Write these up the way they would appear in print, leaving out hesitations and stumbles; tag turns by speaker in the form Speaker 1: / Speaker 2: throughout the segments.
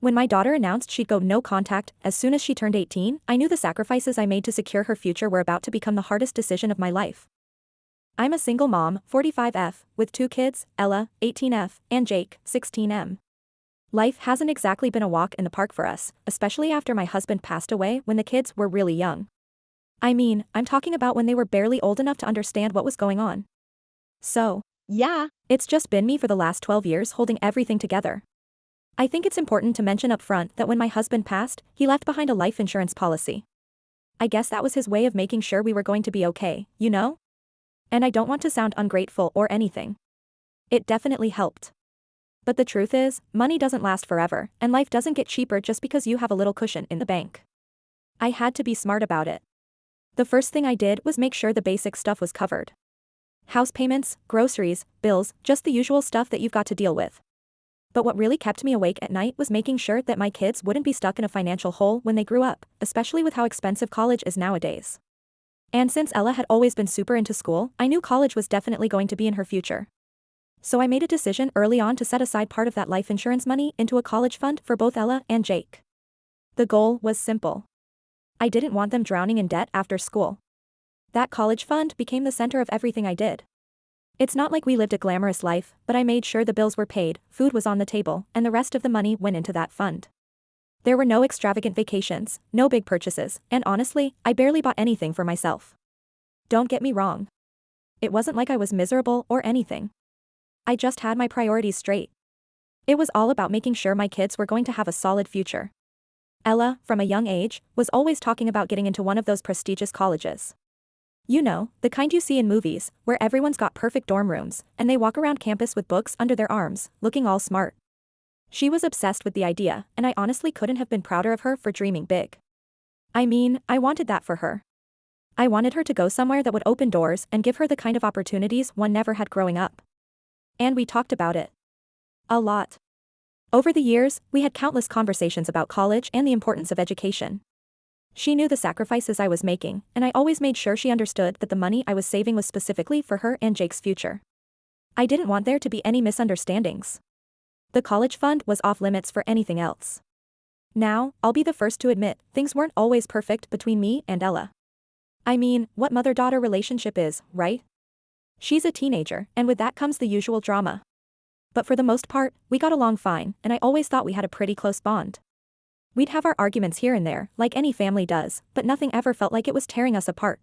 Speaker 1: When my daughter announced she'd go no contact as soon as she turned 18, I knew the sacrifices I made to secure her future were about to become the hardest decision of my life. I'm a single mom, 45F, with two kids, Ella, 18F, and Jake, 16M. Life hasn't exactly been a walk in the park for us, especially after my husband passed away when the kids were really young. I mean, I'm talking about when they were barely old enough to understand what was going on. So, yeah, it's just been me for the last 12 years holding everything together. I think it's important to mention up front that when my husband passed, he left behind a life insurance policy. I guess that was his way of making sure we were going to be okay, you know? And I don't want to sound ungrateful or anything. It definitely helped. But the truth is, money doesn't last forever, and life doesn't get cheaper just because you have a little cushion in the bank. I had to be smart about it. The first thing I did was make sure the basic stuff was covered. House payments, groceries, bills, just the usual stuff that you've got to deal with. But what really kept me awake at night was making sure that my kids wouldn't be stuck in a financial hole when they grew up, especially with how expensive college is nowadays. And since Ella had always been super into school, I knew college was definitely going to be in her future. So I made a decision early on to set aside part of that life insurance money into a college fund for both Ella and Jake. The goal was simple. I didn't want them drowning in debt after school. That college fund became the center of everything I did. It's not like we lived a glamorous life, but I made sure the bills were paid, food was on the table, and the rest of the money went into that fund. There were no extravagant vacations, no big purchases, and honestly, I barely bought anything for myself. Don't get me wrong. It wasn't like I was miserable or anything. I just had my priorities straight. It was all about making sure my kids were going to have a solid future. Ella, from a young age, was always talking about getting into one of those prestigious colleges. You know, the kind you see in movies, where everyone's got perfect dorm rooms, and they walk around campus with books under their arms, looking all smart. She was obsessed with the idea, and I honestly couldn't have been prouder of her for dreaming big. I mean, I wanted that for her. I wanted her to go somewhere that would open doors and give her the kind of opportunities one never had growing up. And we talked about it. A lot. Over the years, we had countless conversations about college and the importance of education. She knew the sacrifices I was making, and I always made sure she understood that the money I was saving was specifically for her and Jake's future. I didn't want there to be any misunderstandings. The college fund was off limits for anything else. Now, I'll be the first to admit, things weren't always perfect between me and Ella. I mean, what mother-daughter relationship is, right? She's a teenager, and with that comes the usual drama. But for the most part, we got along fine, and I always thought we had a pretty close bond. We'd have our arguments here and there, like any family does, but nothing ever felt like it was tearing us apart.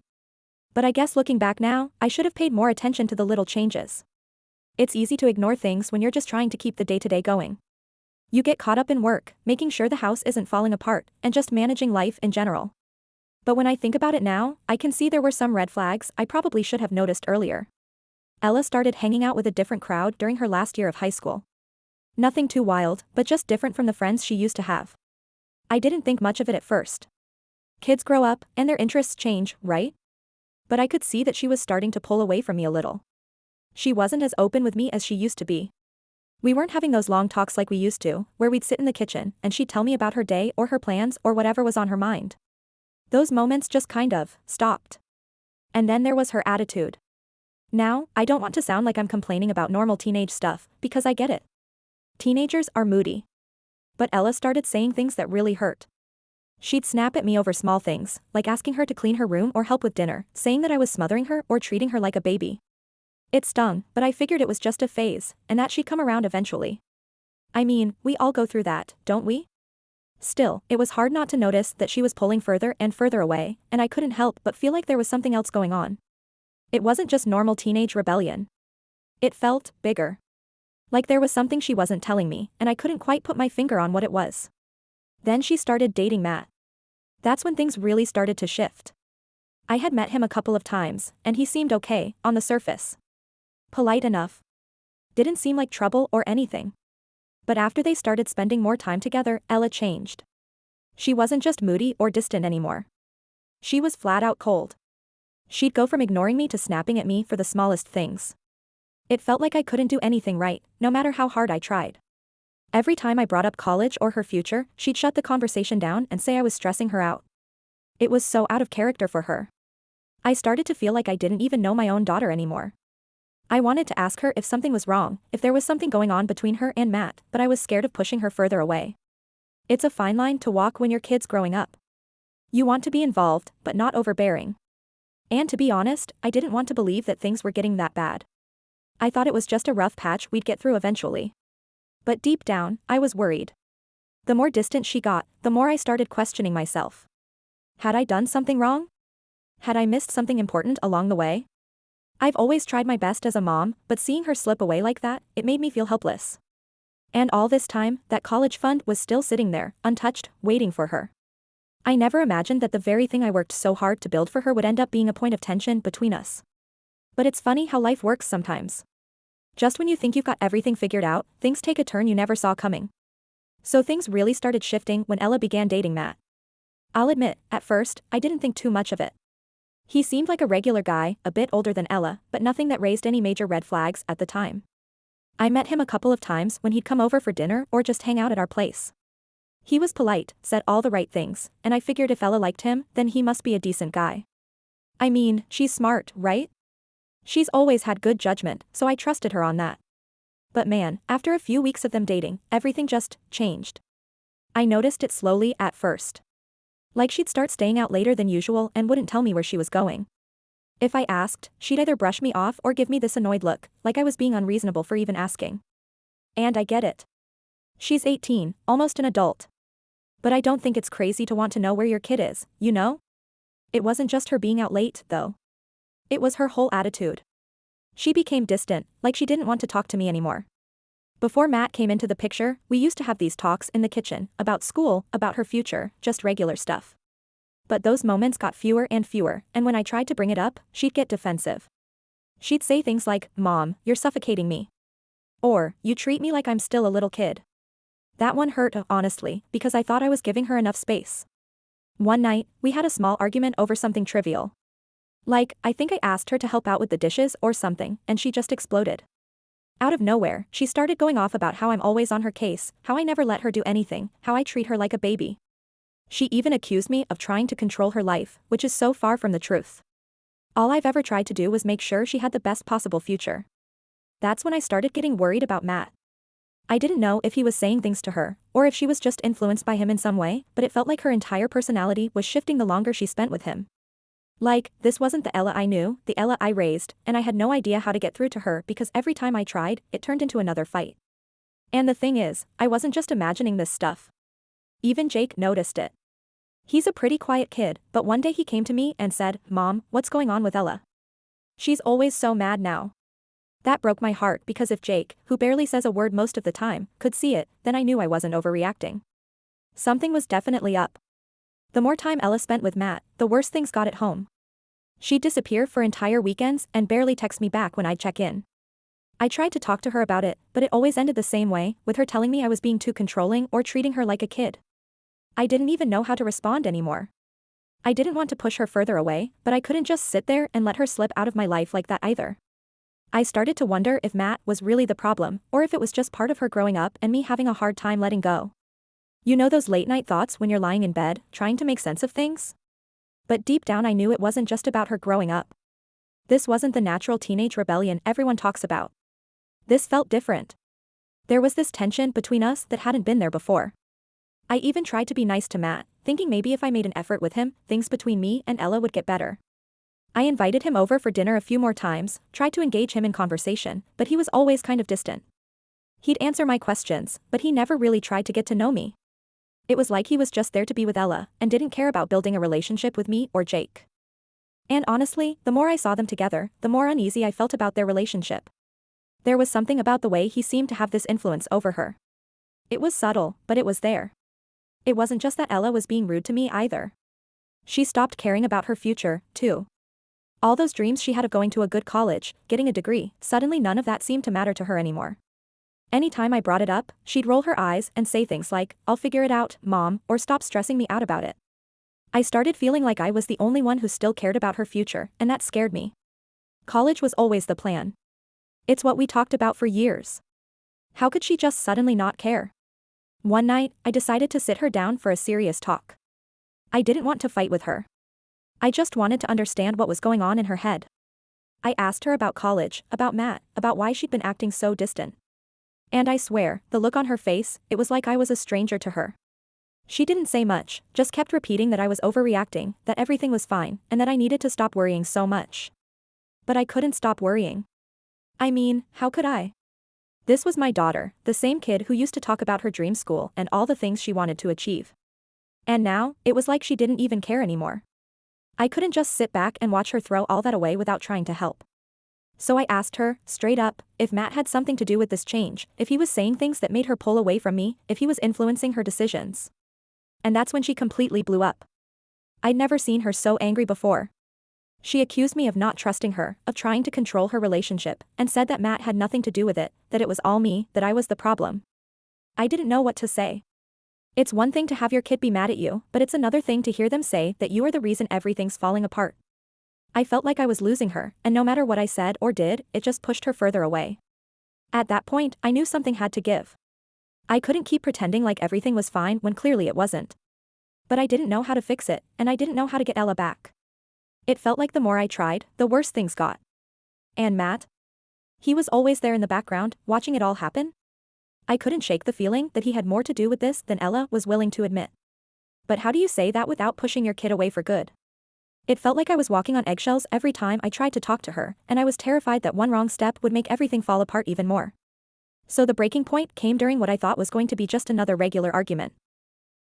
Speaker 1: But I guess looking back now, I should have paid more attention to the little changes. It's easy to ignore things when you're just trying to keep the day-to-day going. You get caught up in work, making sure the house isn't falling apart, and just managing life in general. But when I think about it now, I can see there were some red flags I probably should have noticed earlier. Ella started hanging out with a different crowd during her last year of high school. Nothing too wild, but just different from the friends she used to have. I didn't think much of it at first. Kids grow up, and their interests change, right? But I could see that she was starting to pull away from me a little. She wasn't as open with me as she used to be. We weren't having those long talks like we used to, where we'd sit in the kitchen and she'd tell me about her day or her plans or whatever was on her mind. Those moments just kind of stopped. And then there was her attitude. Now, I don't want to sound like I'm complaining about normal teenage stuff, because I get it. Teenagers are moody. But Ella started saying things that really hurt. She'd snap at me over small things, like asking her to clean her room or help with dinner, saying that I was smothering her or treating her like a baby. It stung, but I figured it was just a phase, and that she'd come around eventually. I mean, we all go through that, don't we? Still, it was hard not to notice that she was pulling further and further away, and I couldn't help but feel like there was something else going on. It wasn't just normal teenage rebellion. It felt bigger. Like there was something she wasn't telling me, and I couldn't quite put my finger on what it was. Then she started dating Matt. That's when things really started to shift. I had met him a couple of times, and he seemed okay, on the surface. Polite enough. Didn't seem like trouble or anything. But after they started spending more time together, Ella changed. She wasn't just moody or distant anymore. She was flat out cold. She'd go from ignoring me to snapping at me for the smallest things. It felt like I couldn't do anything right, no matter how hard I tried. Every time I brought up college or her future, she'd shut the conversation down and say I was stressing her out. It was so out of character for her. I started to feel like I didn't even know my own daughter anymore. I wanted to ask her if something was wrong, if there was something going on between her and Matt, but I was scared of pushing her further away. It's a fine line to walk when your kid's growing up. You want to be involved, but not overbearing. And to be honest, I didn't want to believe that things were getting that bad. I thought it was just a rough patch we'd get through eventually. But deep down, I was worried. The more distant she got, the more I started questioning myself. Had I done something wrong? Had I missed something important along the way? I've always tried my best as a mom, but seeing her slip away like that, it made me feel helpless. And all this time, that college fund was still sitting there, untouched, waiting for her. I never imagined that the very thing I worked so hard to build for her would end up being a point of tension between us. But it's funny how life works sometimes. Just when you think you've got everything figured out, things take a turn you never saw coming. So things really started shifting when Ella began dating Matt. I'll admit, at first, I didn't think too much of it. He seemed like a regular guy, a bit older than Ella, but nothing that raised any major red flags at the time. I met him a couple of times when he'd come over for dinner or just hang out at our place. He was polite, said all the right things, and I figured if Ella liked him, then he must be a decent guy. I mean, she's smart, right? She's always had good judgment, so I trusted her on that. But man, after a few weeks of them dating, everything just changed. I noticed it slowly at first. Like she'd start staying out later than usual and wouldn't tell me where she was going. If I asked, she'd either brush me off or give me this annoyed look, like I was being unreasonable for even asking. And I get it. She's 18, almost an adult. But I don't think it's crazy to want to know where your kid is, you know? It wasn't just her being out late, though. It was her whole attitude. She became distant, like she didn't want to talk to me anymore. Before Matt came into the picture, we used to have these talks in the kitchen, about school, about her future, just regular stuff. But those moments got fewer and fewer, and when I tried to bring it up, she'd get defensive. She'd say things like, "Mom, you're suffocating me." Or, "You treat me like I'm still a little kid." That one hurt, honestly, because I thought I was giving her enough space. One night, we had a small argument over something trivial. Like, I think I asked her to help out with the dishes or something, and she just exploded. Out of nowhere, she started going off about how I'm always on her case, how I never let her do anything, how I treat her like a baby. She even accused me of trying to control her life, which is so far from the truth. All I've ever tried to do was make sure she had the best possible future. That's when I started getting worried about Matt. I didn't know if he was saying things to her, or if she was just influenced by him in some way, but it felt like her entire personality was shifting the longer she spent with him. Like, this wasn't the Ella I knew, the Ella I raised, and I had no idea how to get through to her because every time I tried, it turned into another fight. And the thing is, I wasn't just imagining this stuff. Even Jake noticed it. He's a pretty quiet kid, but one day he came to me and said, "Mom, what's going on with Ella? She's always so mad now." That broke my heart because if Jake, who barely says a word most of the time, could see it, then I knew I wasn't overreacting. Something was definitely up. The more time Ella spent with Matt, the worse things got at home. She'd disappear for entire weekends and barely text me back when I'd check in. I tried to talk to her about it, but it always ended the same way, with her telling me I was being too controlling or treating her like a kid. I didn't even know how to respond anymore. I didn't want to push her further away, but I couldn't just sit there and let her slip out of my life like that either. I started to wonder if Matt was really the problem, or if it was just part of her growing up and me having a hard time letting go. You know those late-night thoughts when you're lying in bed, trying to make sense of things? But deep down I knew it wasn't just about her growing up. This wasn't the natural teenage rebellion everyone talks about. This felt different. There was this tension between us that hadn't been there before. I even tried to be nice to Matt, thinking maybe if I made an effort with him, things between me and Ella would get better. I invited him over for dinner a few more times, tried to engage him in conversation, but he was always kind of distant. He'd answer my questions, but he never really tried to get to know me. It was like he was just there to be with Ella, and didn't care about building a relationship with me or Jake. And honestly, the more I saw them together, the more uneasy I felt about their relationship. There was something about the way he seemed to have this influence over her. It was subtle, but it was there. It wasn't just that Ella was being rude to me either. She stopped caring about her future, too. All those dreams she had of going to a good college, getting a degree, suddenly none of that seemed to matter to her anymore. Anytime I brought it up, she'd roll her eyes and say things like, "I'll figure it out, Mom," or "Stop stressing me out about it." I started feeling like I was the only one who still cared about her future, and that scared me. College was always the plan. It's what we talked about for years. How could she just suddenly not care? One night, I decided to sit her down for a serious talk. I didn't want to fight with her. I just wanted to understand what was going on in her head. I asked her about college, about Matt, about why she'd been acting so distant. And I swear, the look on her face, it was like I was a stranger to her. She didn't say much, just kept repeating that I was overreacting, that everything was fine, and that I needed to stop worrying so much. But I couldn't stop worrying. I mean, how could I? This was my daughter, the same kid who used to talk about her dream school and all the things she wanted to achieve. And now, it was like she didn't even care anymore. I couldn't just sit back and watch her throw all that away without trying to help. So I asked her, straight up, if Matt had something to do with this change, if he was saying things that made her pull away from me, if he was influencing her decisions. And that's when she completely blew up. I'd never seen her so angry before. She accused me of not trusting her, of trying to control her relationship, and said that Matt had nothing to do with it, that it was all me, that I was the problem. I didn't know what to say. It's one thing to have your kid be mad at you, but it's another thing to hear them say that you are the reason everything's falling apart. I felt like I was losing her, and no matter what I said or did, it just pushed her further away. At that point, I knew something had to give. I couldn't keep pretending like everything was fine when clearly it wasn't. But I didn't know how to fix it, and I didn't know how to get Ella back. It felt like the more I tried, the worse things got. And Matt? He was always there in the background, watching it all happen. I couldn't shake the feeling that he had more to do with this than Ella was willing to admit. But how do you say that without pushing your kid away for good? It felt like I was walking on eggshells every time I tried to talk to her, and I was terrified that one wrong step would make everything fall apart even more. So the breaking point came during what I thought was going to be just another regular argument.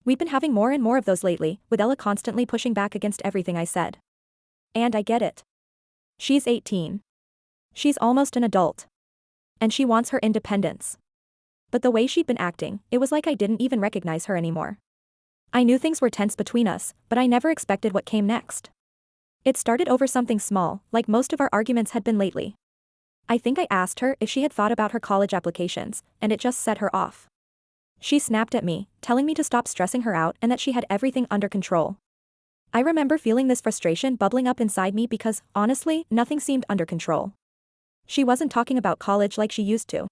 Speaker 1: We'd been having more and more of those lately, with Ella constantly pushing back against everything I said. And I get it. She's 18. She's almost an adult. And she wants her independence. But the way she'd been acting, it was like I didn't even recognize her anymore. I knew things were tense between us, but I never expected what came next. It started over something small, like most of our arguments had been lately. I think I asked her if she had thought about her college applications, and it just set her off. She snapped at me, telling me to stop stressing her out and that she had everything under control. I remember feeling this frustration bubbling up inside me because, honestly, nothing seemed under control. She wasn't talking about college like she used to.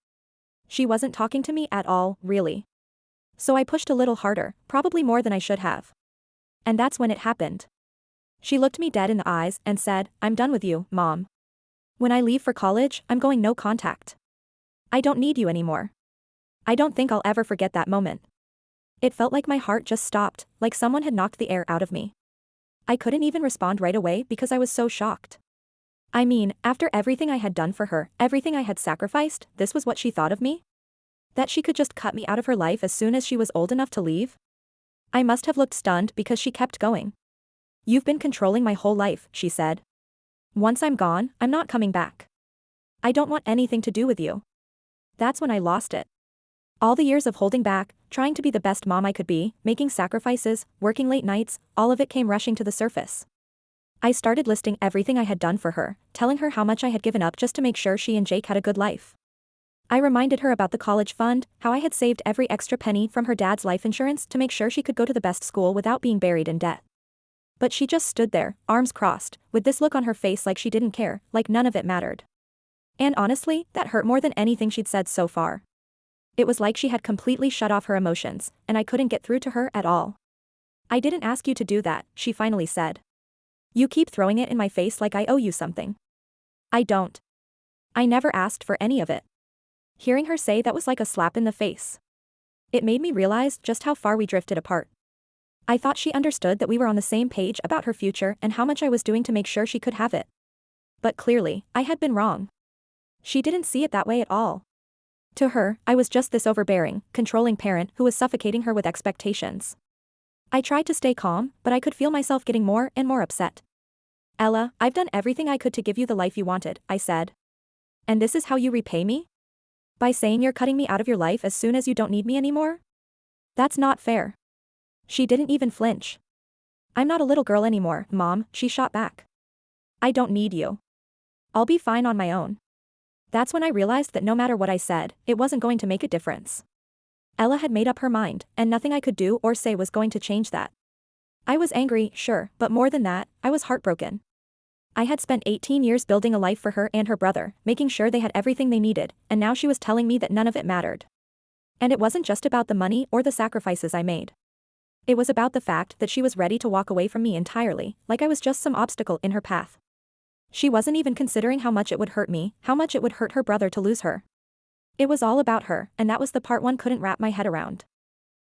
Speaker 1: She wasn't talking to me at all, really. So I pushed a little harder, probably more than I should have. And that's when it happened. She looked me dead in the eyes and said, "I'm done with you, Mom. When I leave for college, I'm going no contact. I don't need you anymore." I don't think I'll ever forget that moment. It felt like my heart just stopped, like someone had knocked the air out of me. I couldn't even respond right away because I was so shocked. I mean, after everything I had done for her, everything I had sacrificed, this was what she thought of me? That she could just cut me out of her life as soon as she was old enough to leave? I must have looked stunned because she kept going. "You've been controlling my whole life," she said. "Once I'm gone, I'm not coming back. I don't want anything to do with you." That's when I lost it. All the years of holding back, trying to be the best mom I could be, making sacrifices, working late nights, all of it came rushing to the surface. I started listing everything I had done for her, telling her how much I had given up just to make sure she and Jake had a good life. I reminded her about the college fund, how I had saved every extra penny from her dad's life insurance to make sure she could go to the best school without being buried in debt. But she just stood there, arms crossed, with this look on her face like she didn't care, like none of it mattered. And honestly, that hurt more than anything she'd said so far. It was like she had completely shut off her emotions, and I couldn't get through to her at all. "I didn't ask you to do that," she finally said. "You keep throwing it in my face like I owe you something." "I don't. I never asked for any of it." Hearing her say that was like a slap in the face. It made me realize just how far we drifted apart. I thought she understood that we were on the same page about her future and how much I was doing to make sure she could have it. But clearly, I had been wrong. She didn't see it that way at all. To her, I was just this overbearing, controlling parent who was suffocating her with expectations. I tried to stay calm, but I could feel myself getting more and more upset. "Ella, I've done everything I could to give you the life you wanted," I said. "And this is how you repay me? By saying you're cutting me out of your life as soon as you don't need me anymore? That's not fair." She didn't even flinch. "I'm not a little girl anymore, Mom," she shot back. "I don't need you. I'll be fine on my own." That's when I realized that no matter what I said, it wasn't going to make a difference. Ella had made up her mind, and nothing I could do or say was going to change that. I was angry, sure, but more than that, I was heartbroken. I had spent 18 years building a life for her and her brother, making sure they had everything they needed, and now she was telling me that none of it mattered. And it wasn't just about the money or the sacrifices I made. It was about the fact that she was ready to walk away from me entirely, like I was just some obstacle in her path. She wasn't even considering how much it would hurt me, how much it would hurt her brother to lose her. It was all about her, and that was the part one couldn't wrap my head around.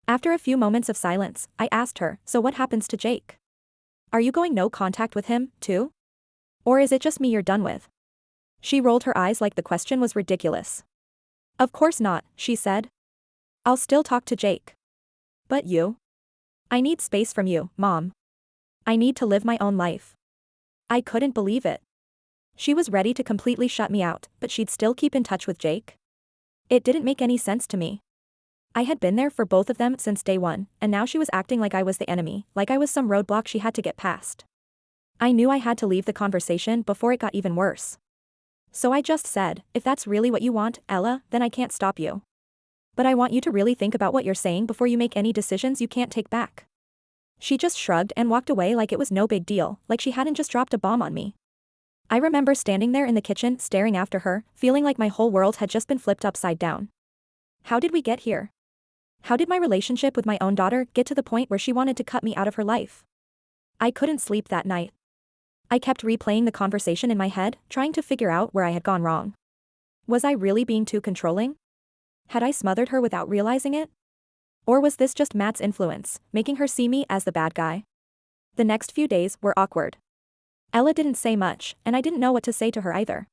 Speaker 1: After a few moments of silence, I asked her, so what happens to Jake? Are you going no contact with him, too? Or is it just me you're done with? She rolled her eyes like the question was ridiculous. Of course not, she said. I'll still talk to Jake. But you? I need space from you, Mom. I need to live my own life. I couldn't believe it. She was ready to completely shut me out, but she'd still keep in touch with Jake? It didn't make any sense to me. I had been there for both of them since day one, and now she was acting like I was the enemy, like I was some roadblock she had to get past. I knew I had to leave the conversation before it got even worse. So I just said, if that's really what you want, Ella, then I can't stop you. But I want you to really think about what you're saying before you make any decisions you can't take back. She just shrugged and walked away like it was no big deal, like she hadn't just dropped a bomb on me. I remember standing there in the kitchen staring after her, feeling like my whole world had just been flipped upside down. How did we get here? How did my relationship with my own daughter get to the point where she wanted to cut me out of her life? I couldn't sleep that night. I kept replaying the conversation in my head, trying to figure out where I had gone wrong. Was I really being too controlling? Had I smothered her without realizing it? Or was this just Matt's influence, making her see me as the bad guy? The next few days were awkward. Ella didn't say much, and I didn't know what to say to her either.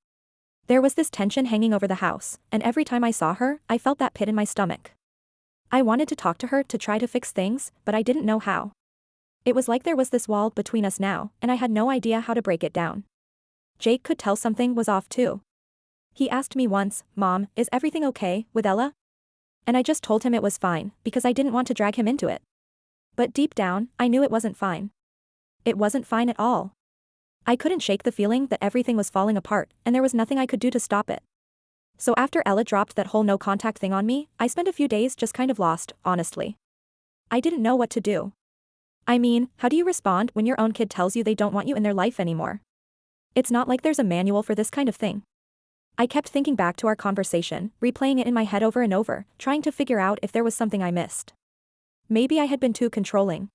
Speaker 1: There was this tension hanging over the house, and every time I saw her, I felt that pit in my stomach. I wanted to talk to her to try to fix things, but I didn't know how. It was like there was this wall between us now, and I had no idea how to break it down. Jake could tell something was off too. He asked me once, Mom, is everything okay with Ella? And I just told him it was fine, because I didn't want to drag him into it. But deep down, I knew it wasn't fine. It wasn't fine at all. I couldn't shake the feeling that everything was falling apart, and there was nothing I could do to stop it. So after Ella dropped that whole no contact thing on me, I spent a few days just kind of lost, honestly. I didn't know what to do. I mean, how do you respond when your own kid tells you they don't want you in their life anymore? It's not like there's a manual for this kind of thing. I kept thinking back to our conversation, replaying it in my head over and over, trying to figure out if there was something I missed. Maybe I had been too controlling.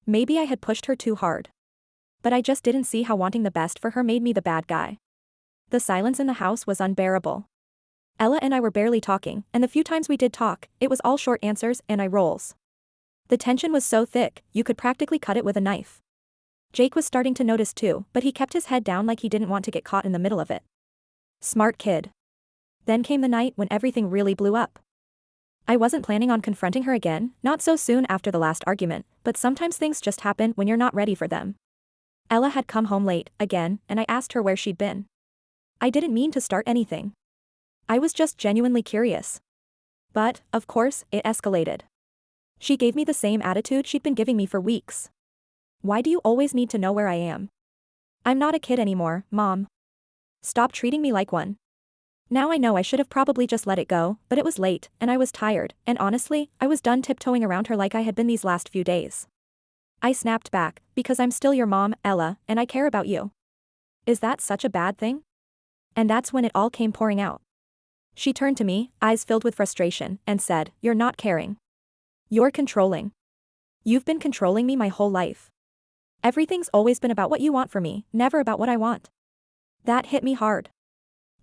Speaker 1: Maybe I had pushed her too hard. But I just didn't see how wanting the best for her made me the bad guy. The silence in the house was unbearable. Ella and I were barely talking, and the few times we did talk, it was all short answers and eye rolls. The tension was so thick, you could practically cut it with a knife. Jake was starting to notice too, but he kept his head down like he didn't want to get caught in the middle of it. Smart kid. Then came the night when everything really blew up. I wasn't planning on confronting her again, not so soon after the last argument, but sometimes things just happen when you're not ready for them. Ella had come home late, again, and I asked her where she'd been. I didn't mean to start anything. I was just genuinely curious. But, of course, it escalated. She gave me the same attitude she'd been giving me for weeks. Why do you always need to know where I am? I'm not a kid anymore, Mom. Stop treating me like one. Now I know I should have probably just let it go, but it was late, and I was tired, and honestly, I was done tiptoeing around her like I had been these last few days. I snapped back, because I'm still your mom, Ella, and I care about you. Is that such a bad thing? And that's when it all came pouring out. She turned to me, eyes filled with frustration, and said, You're not caring. You're controlling. You've been controlling me my whole life. Everything's always been about what you want for me, never about what I want. That hit me hard.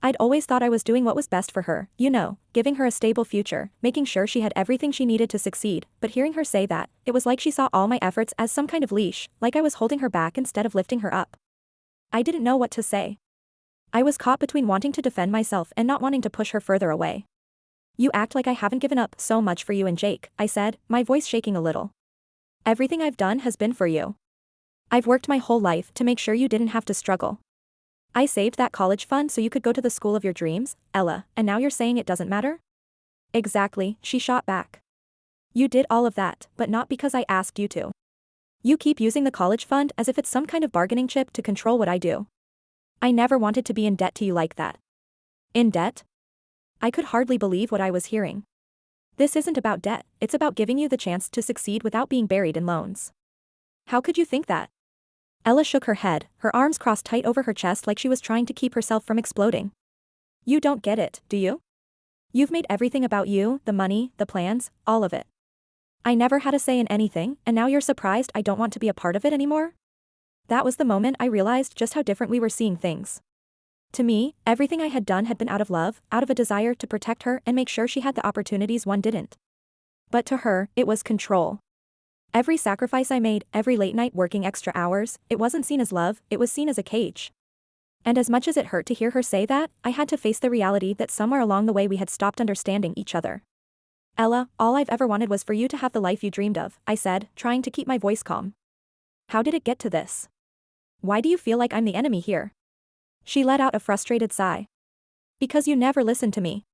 Speaker 1: I'd always thought I was doing what was best for her, you know, giving her a stable future, making sure she had everything she needed to succeed, but hearing her say that, it was like she saw all my efforts as some kind of leash, like I was holding her back instead of lifting her up. I didn't know what to say. I was caught between wanting to defend myself and not wanting to push her further away. You act like I haven't given up so much for you and Jake, I said, my voice shaking a little. Everything I've done has been for you. I've worked my whole life to make sure you didn't have to struggle. I saved that college fund so you could go to the school of your dreams, Ella, and now you're saying it doesn't matter? Exactly, she shot back. You did all of that, but not because I asked you to. You keep using the college fund as if it's some kind of bargaining chip to control what I do. I never wanted to be in debt to you like that. In debt? I could hardly believe what I was hearing. This isn't about debt, it's about giving you the chance to succeed without being buried in loans. How could you think that? Ella shook her head, her arms crossed tight over her chest like she was trying to keep herself from exploding. You don't get it, do you? You've made everything about you, the money, the plans, all of it. I never had a say in anything, and now you're surprised I don't want to be a part of it anymore? That was the moment I realized just how different we were seeing things. To me, everything I had done had been out of love, out of a desire to protect her and make sure she had the opportunities one didn't. But to her, it was control. Every sacrifice I made, every late night working extra hours, it wasn't seen as love, it was seen as a cage. And as much as it hurt to hear her say that, I had to face the reality that somewhere along the way we had stopped understanding each other. Ella, all I've ever wanted was for you to have the life you dreamed of, I said, trying to keep my voice calm. How did it get to this? Why do you feel like I'm the enemy here? She let out a frustrated sigh. Because you never listened to me.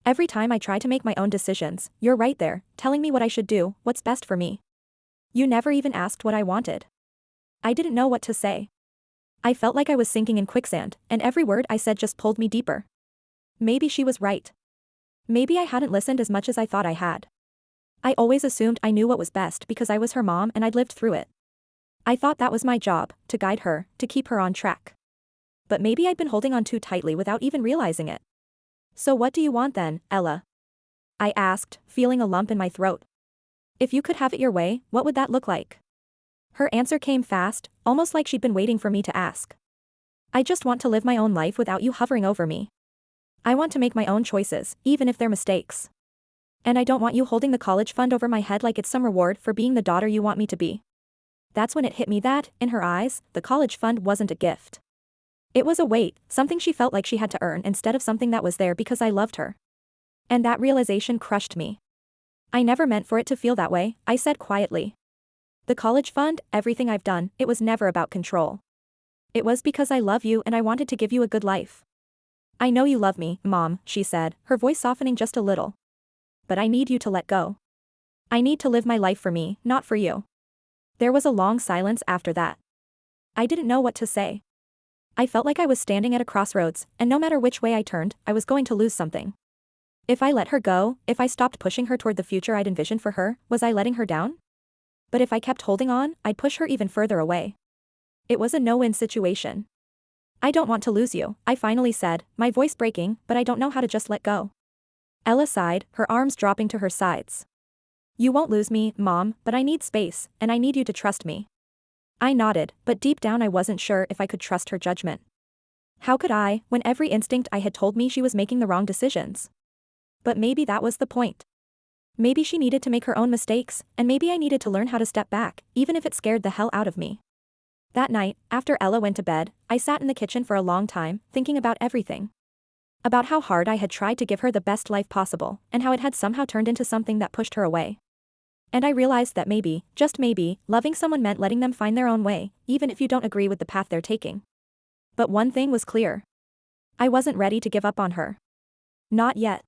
Speaker 1: Every time I try to make my own decisions, you're right there, telling me what I should do, what's best for me. You never even asked what I wanted. I didn't know what to say. I felt like I was sinking in quicksand, and every word I said just pulled me deeper. Maybe she was right. Maybe I hadn't listened as much as I thought I had. I always assumed I knew what was best because I was her mom and I'd lived through it. I thought that was my job, to guide her, to keep her on track. But maybe I'd been holding on too tightly without even realizing it. So what do you want then, Ella? I asked, feeling a lump in my throat. If you could have it your way, what would that look like? Her answer came fast, almost like she'd been waiting for me to ask. I just want to live my own life without you hovering over me. I want to make my own choices, even if they're mistakes. And I don't want you holding the college fund over my head like it's some reward for being the daughter you want me to be. That's when it hit me that, in her eyes, the college fund wasn't a gift. It was a weight, something she felt like she had to earn instead of something that was there because I loved her. And that realization crushed me. I never meant for it to feel that way, I said quietly. The college fund, everything I've done, it was never about control. It was because I love you and I wanted to give you a good life. I know you love me, Mom, she said, her voice softening just a little. But I need you to let go. I need to live my life for me, not for you. There was a long silence after that. I didn't know what to say. I felt like I was standing at a crossroads, and no matter which way I turned, I was going to lose something. If I let her go, if I stopped pushing her toward the future I'd envisioned for her, was I letting her down? But if I kept holding on, I'd push her even further away. It was a no-win situation. I don't want to lose you, I finally said, my voice breaking, but I don't know how to just let go. Ella sighed, her arms dropping to her sides. You won't lose me, Mom, but I need space, and I need you to trust me. I nodded, but deep down I wasn't sure if I could trust her judgment. How could I, when every instinct I had told me she was making the wrong decisions? But maybe that was the point. Maybe she needed to make her own mistakes, and maybe I needed to learn how to step back, even if it scared the hell out of me. That night, after Ella went to bed, I sat in the kitchen for a long time, thinking about everything. About how hard I had tried to give her the best life possible, and how it had somehow turned into something that pushed her away. And I realized that maybe, just maybe, loving someone meant letting them find their own way, even if you don't agree with the path they're taking. But one thing was clear. I wasn't ready to give up on her. Not yet.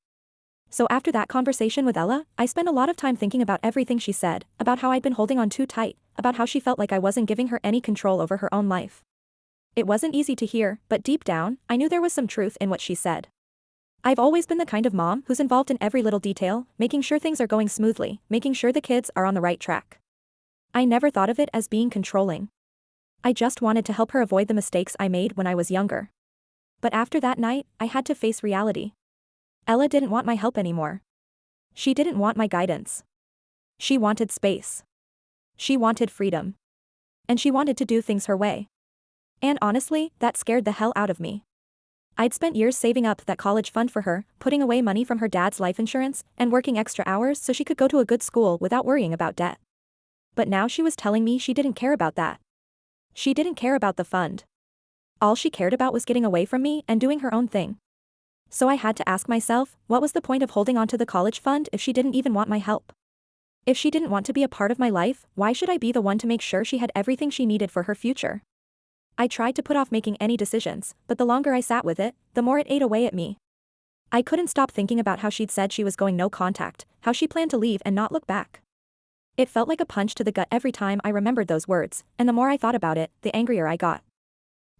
Speaker 1: So after that conversation with Ella, I spent a lot of time thinking about everything she said, about how I'd been holding on too tight, about how she felt like I wasn't giving her any control over her own life. It wasn't easy to hear, but deep down, I knew there was some truth in what she said. I've always been the kind of mom who's involved in every little detail, making sure things are going smoothly, making sure the kids are on the right track. I never thought of it as being controlling. I just wanted to help her avoid the mistakes I made when I was younger. But after that night, I had to face reality. Ella didn't want my help anymore. She didn't want my guidance. She wanted space. She wanted freedom. And she wanted to do things her way. And honestly, that scared the hell out of me. I'd spent years saving up that college fund for her, putting away money from her dad's life insurance, and working extra hours so she could go to a good school without worrying about debt. But now she was telling me she didn't care about that. She didn't care about the fund. All she cared about was getting away from me and doing her own thing. So I had to ask myself, what was the point of holding on to the college fund if she didn't even want my help? If she didn't want to be a part of my life, why should I be the one to make sure she had everything she needed for her future? I tried to put off making any decisions, but the longer I sat with it, the more it ate away at me. I couldn't stop thinking about how she'd said she was going no contact, how she planned to leave and not look back. It felt like a punch to the gut every time I remembered those words, and the more I thought about it, the angrier I got.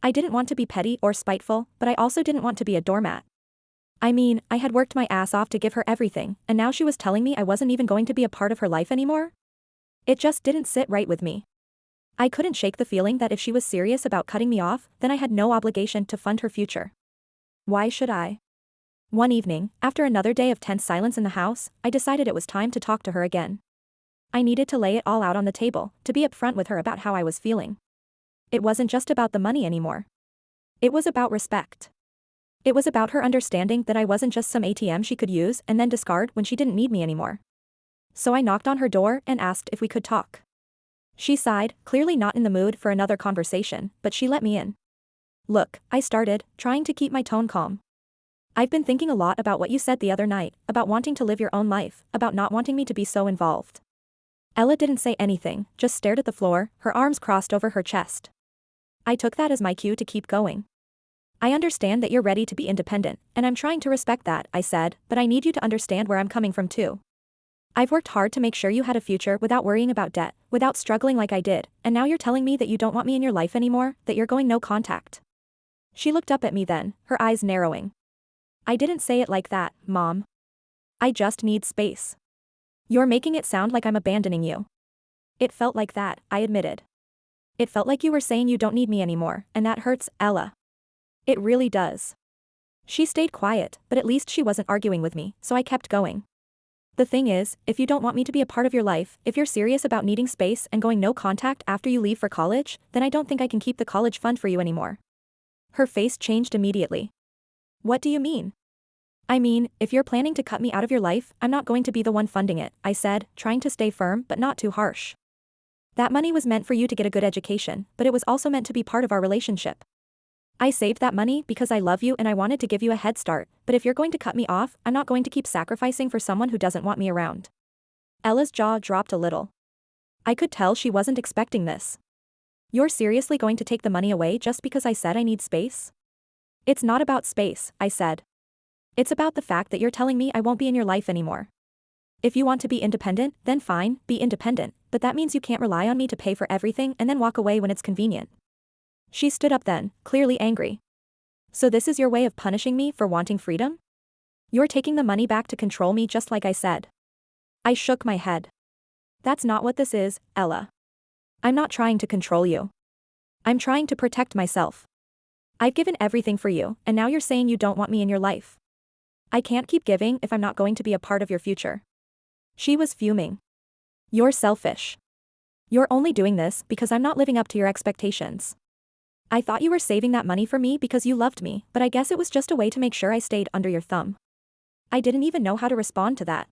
Speaker 1: I didn't want to be petty or spiteful, but I also didn't want to be a doormat. I mean, I had worked my ass off to give her everything, and now she was telling me I wasn't even going to be a part of her life anymore? It just didn't sit right with me. I couldn't shake the feeling that if she was serious about cutting me off, then I had no obligation to fund her future. Why should I? One evening, after another day of tense silence in the house, I decided it was time to talk to her again. I needed to lay it all out on the table, to be upfront with her about how I was feeling. It wasn't just about the money anymore. It was about respect. It was about her understanding that I wasn't just some ATM she could use and then discard when she didn't need me anymore. So I knocked on her door and asked if we could talk. She sighed, clearly not in the mood for another conversation, but she let me in. Look, I started, trying to keep my tone calm. I've been thinking a lot about what you said the other night, about wanting to live your own life, about not wanting me to be so involved. Ella didn't say anything, just stared at the floor, her arms crossed over her chest. I took that as my cue to keep going. I understand that you're ready to be independent, and I'm trying to respect that, I said, but I need you to understand where I'm coming from too. I've worked hard to make sure you had a future without worrying about debt, without struggling like I did, and now you're telling me that you don't want me in your life anymore, that you're going no contact. She looked up at me then, her eyes narrowing. I didn't say it like that, Mom. I just need space. You're making it sound like I'm abandoning you. It felt like that, I admitted. It felt like you were saying you don't need me anymore, and that hurts, Ella. It really does. She stayed quiet, but at least she wasn't arguing with me, so I kept going. The thing is, if you don't want me to be a part of your life, if you're serious about needing space and going no contact after you leave for college, then I don't think I can keep the college fund for you anymore. Her face changed immediately. What do you mean? I mean, if you're planning to cut me out of your life, I'm not going to be the one funding it, I said, trying to stay firm but not too harsh. That money was meant for you to get a good education, but it was also meant to be part of our relationship. I saved that money because I love you and I wanted to give you a head start, but if you're going to cut me off, I'm not going to keep sacrificing for someone who doesn't want me around. Ella's jaw dropped a little. I could tell she wasn't expecting this. You're seriously going to take the money away just because I said I need space? It's not about space, I said. It's about the fact that you're telling me I won't be in your life anymore. If you want to be independent, then fine, be independent, but that means you can't rely on me to pay for everything and then walk away when it's convenient. She stood up then, clearly angry. So this is your way of punishing me for wanting freedom? You're taking the money back to control me just like I said. I shook my head. That's not what this is, Ella. I'm not trying to control you. I'm trying to protect myself. I've given everything for you, and now you're saying you don't want me in your life. I can't keep giving if I'm not going to be a part of your future. She was fuming. You're selfish. You're only doing this because I'm not living up to your expectations. I thought you were saving that money for me because you loved me, but I guess it was just a way to make sure I stayed under your thumb. I didn't even know how to respond to that.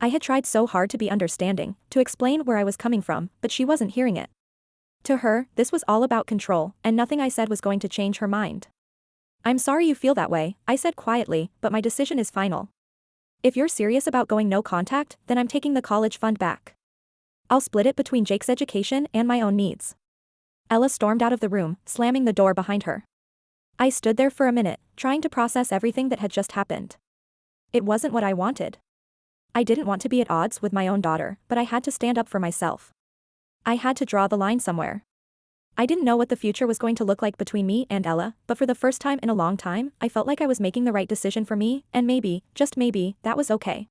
Speaker 1: I had tried so hard to be understanding, to explain where I was coming from, but she wasn't hearing it. To her, this was all about control, and nothing I said was going to change her mind. I'm sorry you feel that way, I said quietly, but my decision is final. If you're serious about going no contact, then I'm taking the college fund back. I'll split it between Jake's education and my own needs. Ella stormed out of the room, slamming the door behind her. I stood there for a minute, trying to process everything that had just happened. It wasn't what I wanted. I didn't want to be at odds with my own daughter, but I had to stand up for myself. I had to draw the line somewhere. I didn't know what the future was going to look like between me and Ella, but for the first time in a long time, I felt like I was making the right decision for me, and maybe, just maybe, that was okay.